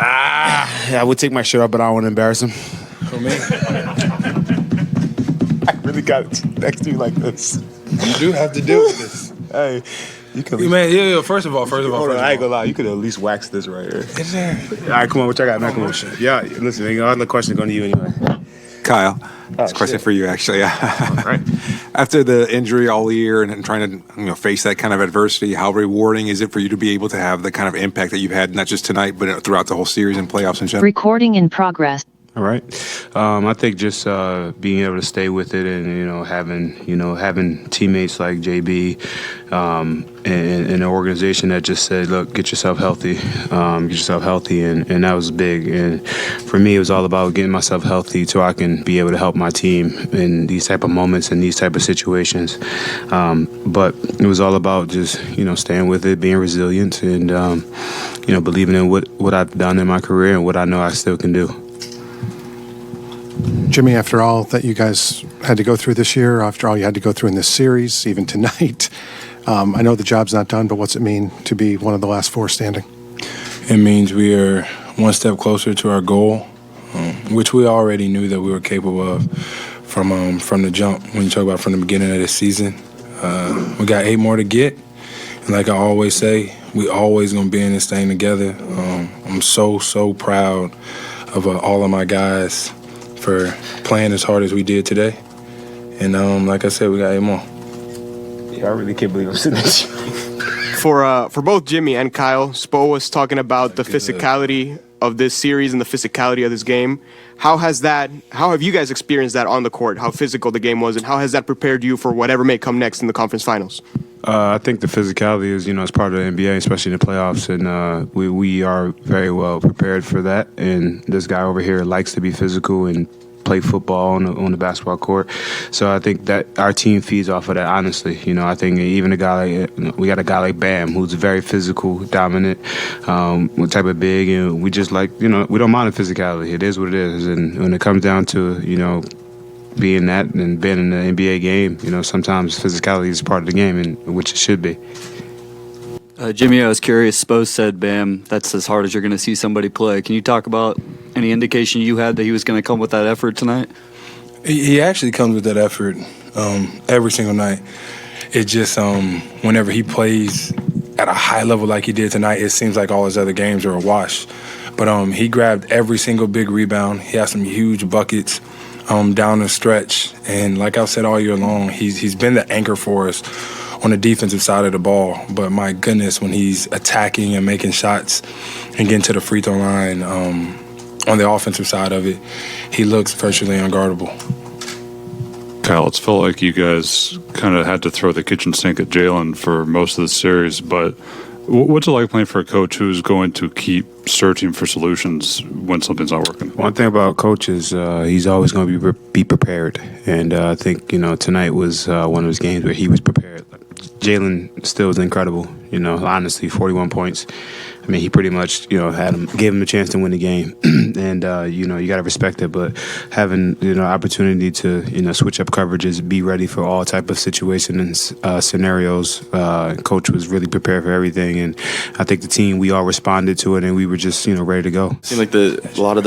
I would take my shirt off, but I don't want to embarrass him. For me? I really got it next to you like this. You do have to deal with this. Hey, you can. Man, yeah. First of all. I ain't gonna lie. You could at least wax this right here. Is there? All right, come on. What y'all got, man? Come on. Yeah, listen, all the questions going to you anyway. Kyle, it's a question for you, actually. Right. After the injury all year and trying to face that kind of adversity, how rewarding is it for you to be able to have the kind of impact that you've had, not just tonight, but throughout the whole series and playoffs and general? Recording in progress. All right. I think just being able to stay with it and having teammates like JB and an organization that just said, look, get yourself healthy, and that was big. And for me, it was all about getting myself healthy so I can be able to help my team in these type of moments and these type of situations. But it was all about just staying with it, being resilient, and believing in what I've done in my career and what I know I still can do. Jimmy, after all that you guys had to go through this year, after all you had to go through in this series, even tonight, I know the job's not done, but what's it mean to be one of the last four standing? It means we are one step closer to our goal, which we already knew that we were capable of from the jump. When you talk about from the beginning of this season, we got 8 more to get. And like I always say, we always going to be in this thing together. I'm so proud of all of my guys for playing as hard as we did today. And like I said, we got 8 more. Yeah, I really can't believe I'm sitting this. For both Jimmy and Kyle, Spo was talking about the physicality of this series and the physicality of this game. How have you guys experienced that on the court, how physical the game was, and how has that prepared you for whatever may come next in the conference finals? I think the physicality is, it's part of the NBA, especially in the playoffs, and we are very well prepared for that. And this guy over here likes to be physical and play football on the basketball court. So I think that our team feeds off of that, honestly. I think even we got a guy like Bam, who's very physical, dominant, type of big, and we just like, we don't mind the physicality. It is what it is. And when it comes down to, being that and being in the NBA game, sometimes physicality is part of the game, and which it should be. Jimmy, I was curious. Spo said, "Bam, that's as hard as you're going to see somebody play." Can you talk about any indication you had that he was going to come with that effort tonight? He actually comes with that effort every single night. It just whenever he plays at a high level like he did tonight, it seems like all his other games are a wash. But he grabbed every single big rebound. He has some huge buckets down the stretch. And like I've said all year long, he's been the anchor for us on the defensive side of the ball. But my goodness, when he's attacking and making shots and getting to the free throw line on the offensive side of it, he looks virtually unguardable. Kyle, it's felt like you guys kind of had to throw the kitchen sink at Jalen for most of the series, but what's it like playing for a coach who's going to keep searching for solutions when something's not working? One thing about coach is he's always going to be prepared, and I think tonight was one of those games where he was prepared. Jalen still was incredible. Honestly, 41 points. I mean, he pretty much gave him a chance to win the game, and you got to respect it. But having opportunity to switch up coverages, be ready for all type of situations and scenarios. Coach was really prepared for everything, and I think the team, we all responded to it, and we were just ready to go. It seemed like a lot of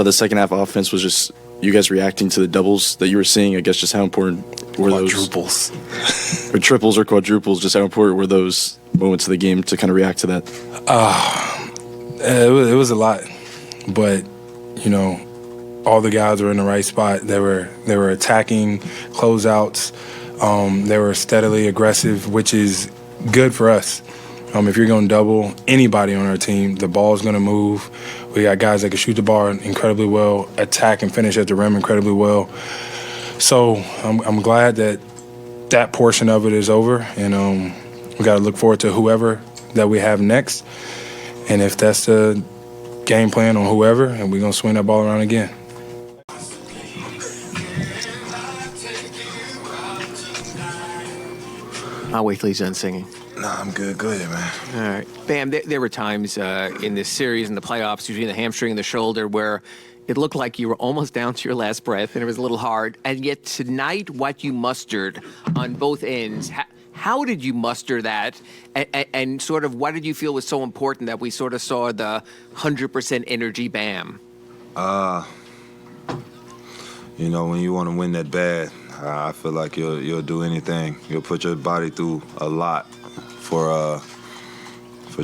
the second half offense was just you guys reacting to the doubles that you were seeing. I guess just how important were Quadruples. those or triples or quadruples? Just how important were those moments of the game to kind of react to that? It was a lot, but all the guys were in the right spot. They were attacking closeouts. They were steadily aggressive, which is good for us. If you're going to double anybody on our team, the ball's going to move. We got guys that can shoot the ball incredibly well, attack and finish at the rim incredibly well. So I'm glad that portion of it is over, and we got to look forward to whoever that we have next. And if that's the game plan on whoever, and we're going to swing that ball around again. I'll wait till he's done singing. Nah, I'm good. Go ahead, man. All right. Bam, there were times in this series, in the playoffs, between the hamstring and the shoulder, where it looked like you were almost down to your last breath, and it was a little hard. And yet tonight, what you mustered on both ends, How did you muster that, and sort of what did you feel was so important that we sort of saw the 100% energy Bam? You know, when you want to win that bad, I feel like you'll do anything. You'll put your body through a lot for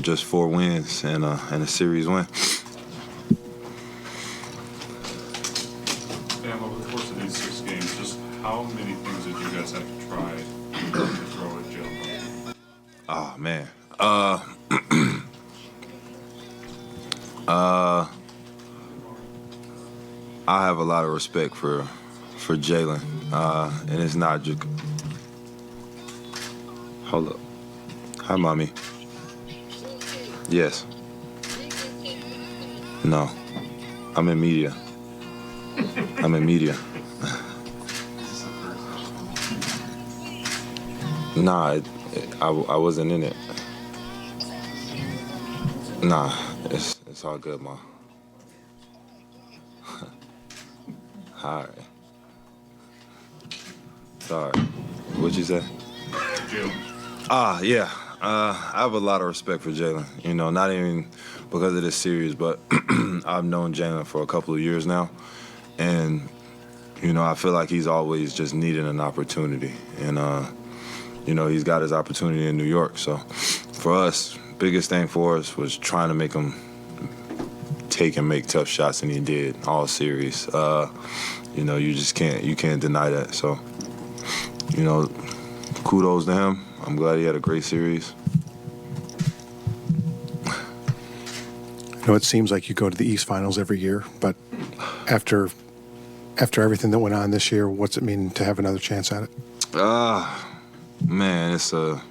just 4 wins and a series win. Bam, over the course of these 6 games, just how many things did you guys have to try to throw at Jalen? Oh man. I have a lot of respect for Jalen, and it's not just. Hold up. Hi, mommy. Yes. No. I'm in media. I'm in media. Nah, I wasn't in it. Nah, it's all good, Ma. All right. Sorry. What'd you say? Jalen. Yeah. I have a lot of respect for Jalen. You know, not even because of this series, but I've known Jalen for a couple of years now. And, you know, I feel like he's always just needed an opportunity. And, you know, he's got his opportunity in New York. So for us, biggest thing for us was trying to make him take and make tough shots, and he did all series. You know, you can't deny that. So, you know, kudos to him. I'm glad he had a great series. You know, it seems like you go to the East Finals every year, but after everything that went on this year, what's it mean to have another chance at it? Man, it's a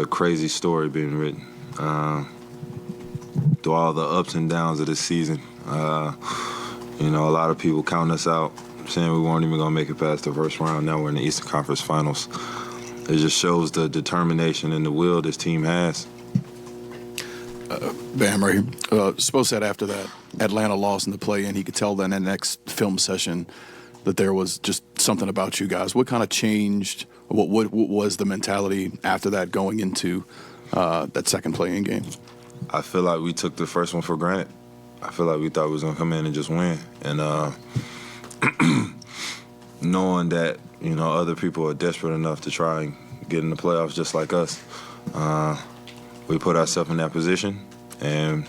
crazy story being written. Through all the ups and downs of this season, you know, a lot of people counting us out, saying we weren't even going to make it past the first round. Now we're in the Eastern Conference Finals. It just shows the determination and the will this team has. Bam, right? Spo said after that Atlanta loss in the play-in, he could tell then in the next film session that there was just something about you guys. What kind of changed? What was the mentality after that going into that second play-in game? I feel like we took the first one for granted. I feel like we thought we was going to come in and just win. And knowing that, you know, other people are desperate enough to try and get in the playoffs just like us, we put ourselves in that position. And,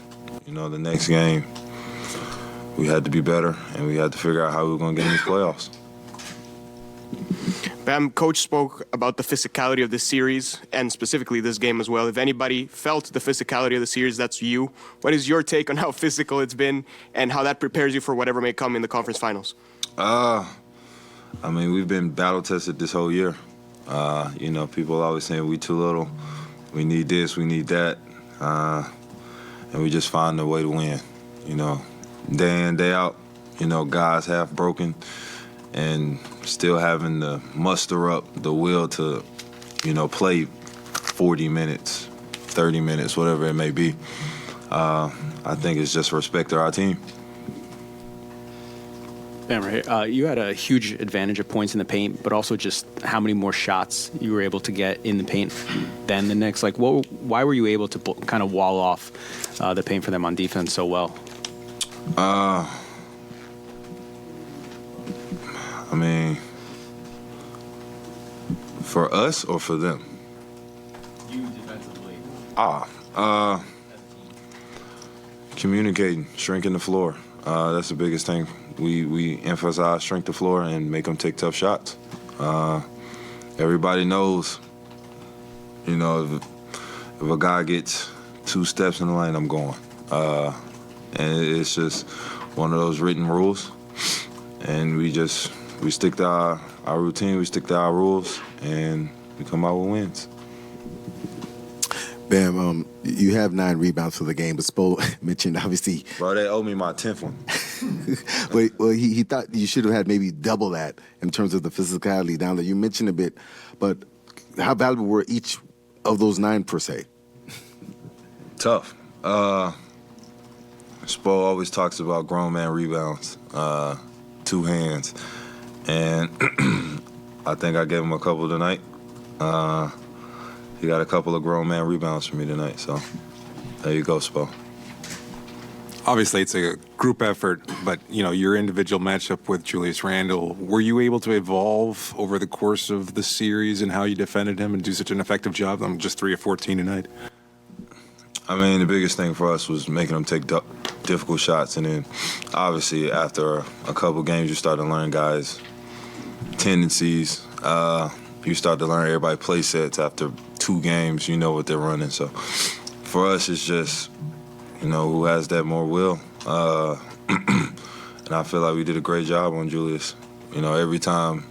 you know, the next game, we had to be better, and we had to figure out how we were going to get in these playoffs. Bam, Coach spoke about the physicality of this series and specifically this game as well. If anybody felt the physicality of the series, that's you. What is your take on how physical it's been and how that prepares you for whatever may come in the conference finals? I mean, we've been battle tested this whole year. You know, people always saying we too little, we need this, we need that, and we just find a way to win. You know, day in, day out, you know, guys half broken and still having to muster up the will to, you know, play 40 minutes, 30 minutes, whatever it may be. I think it's just respect to our team. Bam, you had a huge advantage of points in the paint, but also just how many more shots you were able to get in the paint than the Knicks. Like, why were you able to kind of wall off the paint for them on defense so well? I mean, for us or for them? You defensively. Communicating, shrinking the floor. That's the biggest thing. We emphasize shrink the floor and make them take tough shots. Everybody knows, you know, if a guy gets 2 steps in the lane, I'm going. And it's just one of those written rules. And we stick to our routine, we stick to our rules, and we come out with wins. Bam, you have 9 rebounds for the game, but Spo mentioned obviously. Bro, they owe me my 10th one. Well, he thought you should have had maybe double that in terms of the physicality down there. You mentioned a bit, but how valuable were each of those 9 per se? Tough. Spo always talks about grown man rebounds, 2 hands, and I think I gave him a couple tonight. He got a couple of grown man rebounds for me tonight. So there you go, Spo. Obviously, it's a group effort, but your individual matchup with Julius Randle, were you able to evolve over the course of the series and how you defended him and do such an effective job? I'm just 3 of 14 tonight. I mean, the biggest thing for us was making them take difficult shots, and then obviously after a couple games, you start to learn guys' tendencies. You start to learn everybody play sets. After 2 games, you know what they're running. So for us, it's just who has that more will. And I feel like we did a great job on Julius. Every time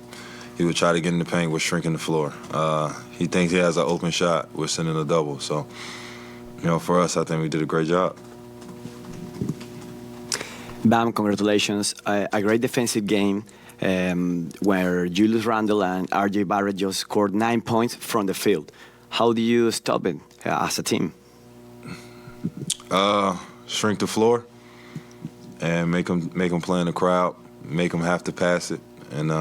he would try to get in the paint, we're shrinking the floor. He thinks he has an open shot, we're sending a double. So, for us, I think we did a great job. Bam, congratulations. A great defensive game where Julius Randle and R.J. Barrett just scored 9 points from the field. How do you stop it as a team? Shrink the floor and make them play in the crowd, make them have to pass it, and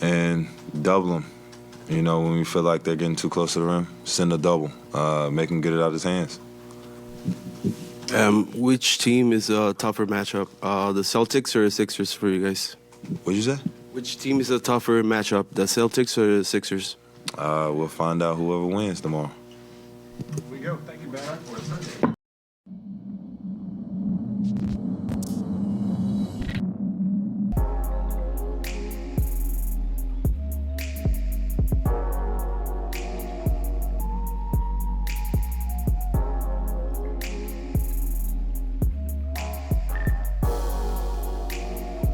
and double them. When we feel like they're getting too close to the rim, send a double, make them get it out of his hands. Which team is a tougher matchup, the Celtics or the Sixers for you guys? What'd you say? Which team is a tougher matchup, the Celtics or the Sixers? We'll find out whoever wins tomorrow.